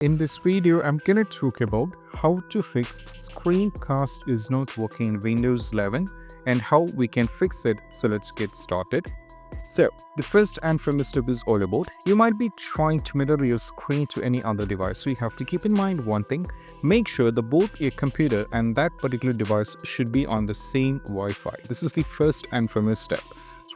In this video, I'm gonna talk about how to fix screencast is not working in Windows 11 and how we can fix it. So let's get started. So the first and foremost step is all about you might be trying to mirror your screen to any other device. So you have to keep in mind one thing, make sure that both your computer and that particular device should be on the same Wi-Fi. This is the first and foremost step.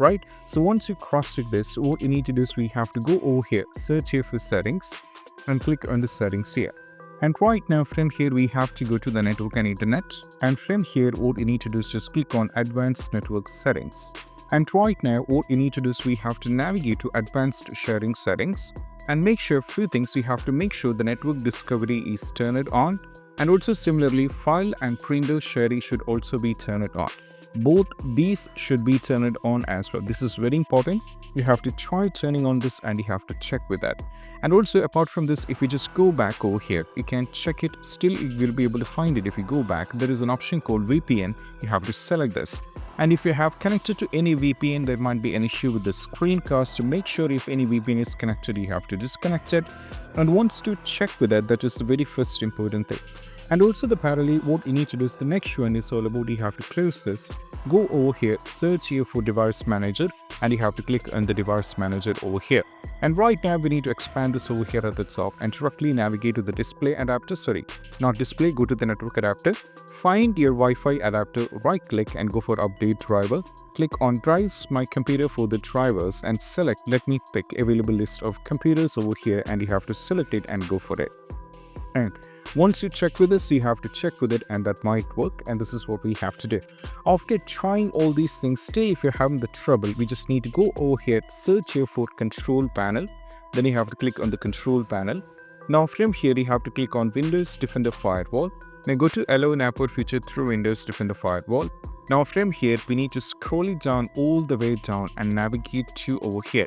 Right? So once you cross-check this, what you need to do is we have to go over here, search here for settings and click on the settings here. And right now from here we have to go to the network and internet, and from here what you need to do is just click on advanced network settings. And right now what you need to do is we have to navigate to advanced sharing settings and make sure a few things. We have to make sure the network discovery is turned on, and also similarly file and printer sharing should also be turned on. Both these should be turned on as well. This is very important. You have to try turning on this and you have to check with that. And also apart from this, if you just go back over here, you can check it. Still you will be able to find it. If you go back, there is an option called VPN. You have to select this. And if you have connected to any VPN, there might be an issue with the screencast. So make sure if any VPN is connected, you have to disconnect it. And once to check with that is the very first important thing. And also the parallel, what you need to do is the next one is all about you have to close this, go over here, search here for device manager, and you have to click on the device manager over here. And right now we need to expand this over here at the top and directly navigate to the display adapter, not display, go to the network adapter, find your Wi-Fi adapter, right click and go for update driver, click on drives my computer for the drivers and select let me pick available list of computers over here, and you have to select it and go for it. And once you check with this, you have to check with it and that might work, and this is what we have to do. After trying all these things, stay if you're having the trouble, we just need to go over here, search here for control panel, then you have to click on the control panel. Now from here you have to click on Windows Defender Firewall, then go to allow network feature through Windows Defender Firewall. Now from here we need to scroll it down all the way down and navigate to over here.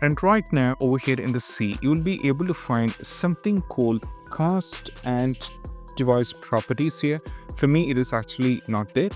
And right now over here in the C, you will be able to find something called cast and device properties here. For me it is actually not there.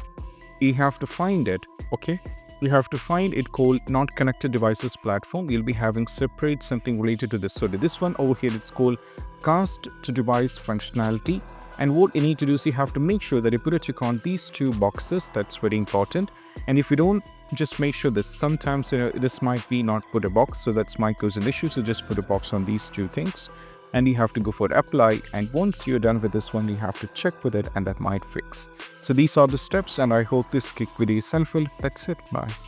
You have to find it, okay? You have to find it called not connected devices platform. You'll be having separate something related to this. So this one over here, it's called cast to device functionality. And what you need to do is you have to make sure that you put a check on these two boxes. That's very important. And if you don't, just make sure this sometimes this might be not put a box, so that's might cause an issue. So just put a box on these two things and you have to go for apply, and once you're done with this one you have to check with it and that might fix. So these are the steps, and I hope this quick video is helpful. That's it. Bye.